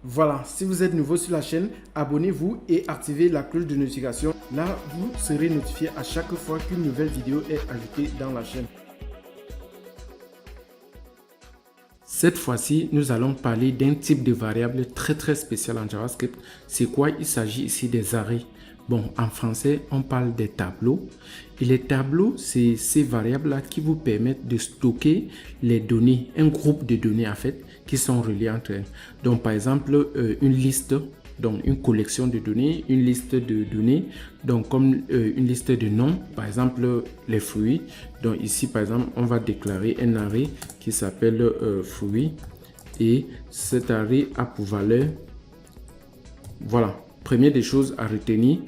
Voilà, si vous êtes nouveau sur la chaîne, abonnez-vous et activez la cloche de notification. Là, vous serez notifié à chaque fois qu'une nouvelle vidéo est ajoutée dans la chaîne. Cette fois-ci, nous allons parler d'un type de variable très spécial en JavaScript. C'est quoi? Il s'agit ici des arrays. Bon, en français, on parle des tableaux. Et les tableaux, c'est ces variables-là qui vous permettent de stocker les données, un groupe de données en fait, qui sont reliées entre elles. Donc, par exemple, une liste, donc une collection de données, une liste de données, donc comme une liste de noms, par exemple, les fruits. Donc ici, par exemple, on va déclarer un array qui s'appelle fruits. Et cet array a pour valeur, voilà, première des choses à retenir,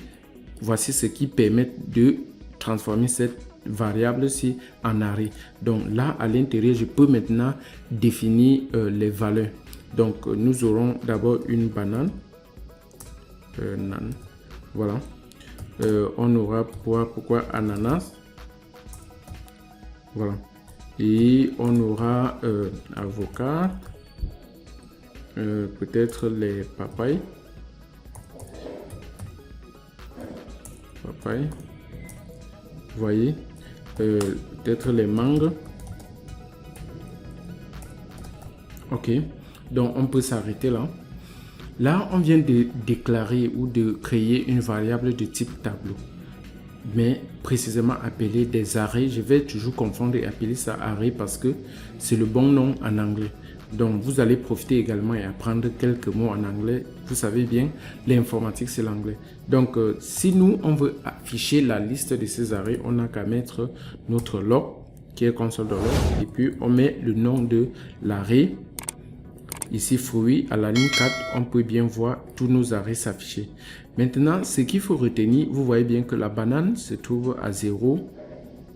voici ce qui permet de transformer cette variable-ci en array. Donc là, à l'intérieur, je peux maintenant définir les valeurs. Donc, nous aurons d'abord une banane. Voilà. On aura pourquoi ananas. Voilà. Et on aura avocat. Peut-être les papayes. Vous voyez, peut-être les mangues. Ok, donc on peut s'arrêter là. Là, on vient de déclarer ou de créer une variable de type tableau, mais précisément appelée des arrays. Je vais toujours confondre et appeler ça array parce que c'est le bon nom en anglais. Donc, vous allez profiter également et apprendre quelques mots en anglais. Vous savez bien, l'informatique, c'est l'anglais. Donc, si nous, on veut afficher la liste de ces arrays, on n'a qu'à mettre notre log, qui est console de log, et puis on met le nom de l'array. Ici, fruits, à la ligne 4, on peut bien voir tous nos arrays s'afficher. Maintenant, ce qu'il faut retenir, vous voyez bien que la banane se trouve à 0,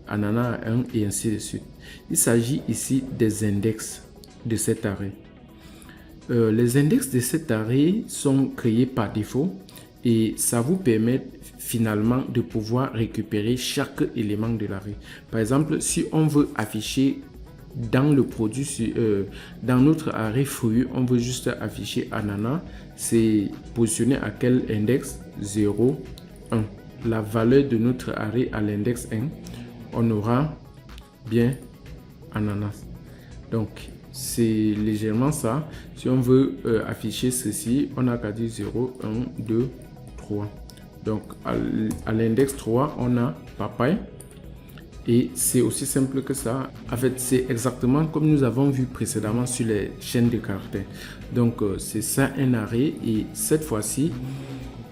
ananas à 1 et ainsi de suite. Il s'agit ici des index de cet array. Les index de cet array sont créés par défaut et ça vous permet finalement de pouvoir récupérer chaque élément de l'array. Par exemple, si on veut afficher dans le produit, dans notre array fruit, on veut juste afficher ananas, c'est positionné à quel index? 0, 1. La valeur de notre array à l'index 1, on aura bien ananas. Donc, c'est légèrement ça. Si on veut afficher ceci, on a qu'à dire 0, 1, 2, 3. Donc, à l'index 3, on a papaye. Et c'est aussi simple que ça. En fait, c'est exactement comme nous avons vu précédemment sur les chaînes de caractères. Donc, c'est ça un array. Et cette fois-ci,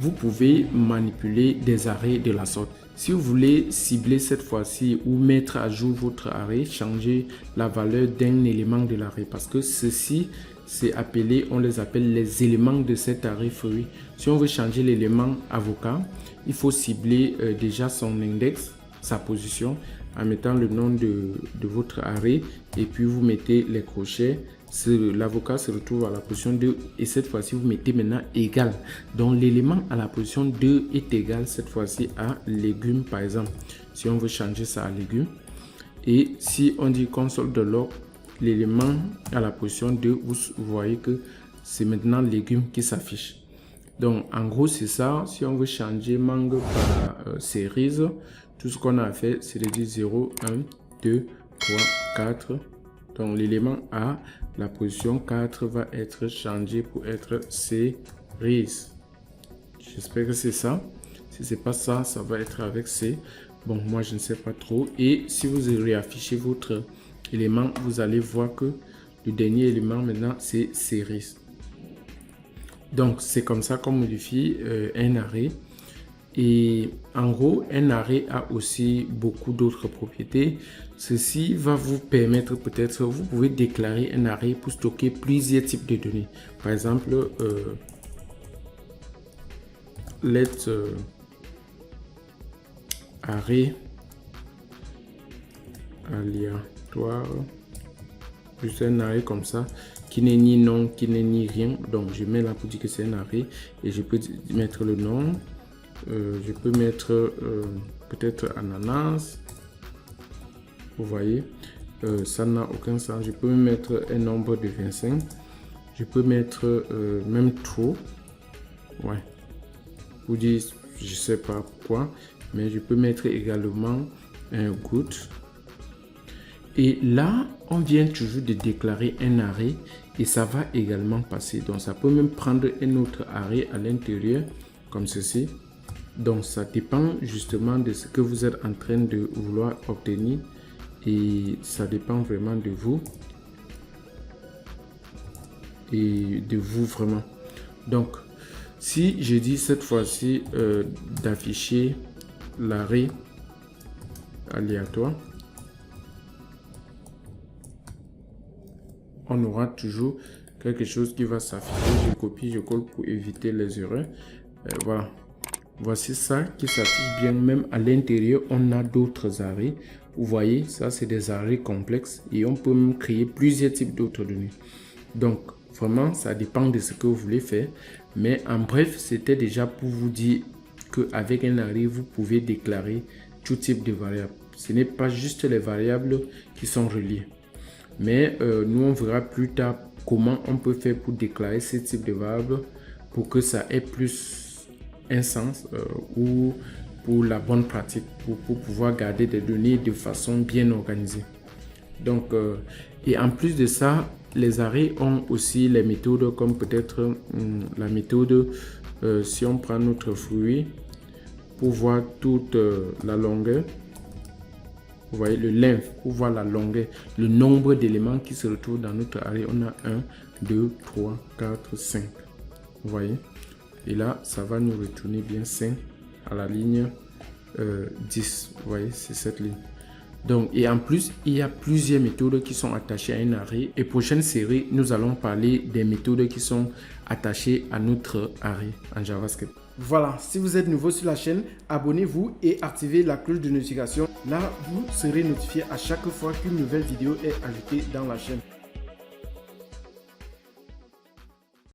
vous pouvez manipuler des arrays de la sorte. Si vous voulez cibler cette fois-ci ou mettre à jour votre array, changer la valeur d'un élément de l'array. Parce que ceci, c'est appelé, on les appelle les éléments de cet array fruit. Si on veut changer l'élément avocat, il faut cibler déjà son index, sa position, en mettant le nom de votre array et puis vous mettez les crochets. L'avocat se retrouve à la position 2 et cette fois-ci vous mettez maintenant égal. Donc l'élément à la position 2 est égal cette fois-ci à légumes par exemple. Si on veut changer ça à légumes et si on dit console de log, l'élément à la position 2, vous voyez que c'est maintenant légumes qui s'affiche. Donc en gros c'est ça. Si on veut changer mangue par cerise, tout ce qu'on a fait c'est de dire 0, 1, 2, 3, 4. Donc l'élément A, la position 4 va être changé pour être cerise. J'espère que c'est ça. Si c'est pas ça, ça va être avec C. Bon, moi je ne sais pas trop. Et si vous réaffichez votre élément, vous allez voir que le dernier élément maintenant c'est cerise. Donc c'est comme ça qu'on modifie un array. Et en gros, un array a aussi beaucoup d'autres propriétés. Ceci va vous permettre peut-être, vous pouvez déclarer un array pour stocker plusieurs types de données. Par exemple, let array aléatoire, juste un array comme ça, qui n'est ni nom, qui n'est ni rien. Donc je mets là pour dire que c'est un array et je peux mettre le nom. Je peux mettre peut-être ananas. Vous voyez, ça n'a aucun sens. Je peux mettre un nombre de 25. Je peux mettre même trop. Ouais. Vous dites, je sais pas pourquoi, mais je peux mettre également un good. Et là, on vient toujours de déclarer un arrêt et ça va également passer. Donc, ça peut même prendre un autre arrêt à l'intérieur, comme ceci. Donc, ça dépend justement de ce que vous êtes en train de vouloir obtenir et ça dépend vraiment de vous et de vous vraiment. Donc, si je dis cette fois-ci d'afficher l'arrêt aléatoire, on aura toujours quelque chose qui va s'afficher. Je copie, je colle pour éviter les erreurs. Voilà. Voici ça qui s'affiche bien. Même à l'intérieur, on a d'autres arrêts. Vous voyez, ça, c'est des arrêts complexes et on peut même créer plusieurs types d'autres données. Donc, vraiment, ça dépend de ce que vous voulez faire. Mais en bref, c'était déjà pour vous dire qu'avec un arrêt, vous pouvez déclarer tout type de variables. Ce n'est pas juste les variables qui sont reliées. Mais nous, on verra plus tard comment on peut faire pour déclarer ce type de variables pour que ça ait plus un sens ou pour la bonne pratique, pour pouvoir garder des données de façon bien organisée. Donc, et en plus de ça, les arrêts ont aussi les méthodes comme peut-être la méthode, si on prend notre fruit, pour voir toute la longueur. Vous voyez le length, pour voir la longueur, le nombre d'éléments qui se retrouvent dans notre arrêt. On a 1, 2, 3, 4, 5. Vous voyez. Et là, ça va nous retourner bien 5 à la ligne 10. Vous voyez, c'est cette ligne. Donc, et en plus, il y a plusieurs méthodes qui sont attachées à un arrêt. Et prochaine série, nous allons parler des méthodes qui sont attachées à notre arrêt en JavaScript. Voilà, si vous êtes nouveau sur la chaîne, abonnez-vous et activez la cloche de notification. Là, vous serez notifié à chaque fois qu'une nouvelle vidéo est ajoutée dans la chaîne.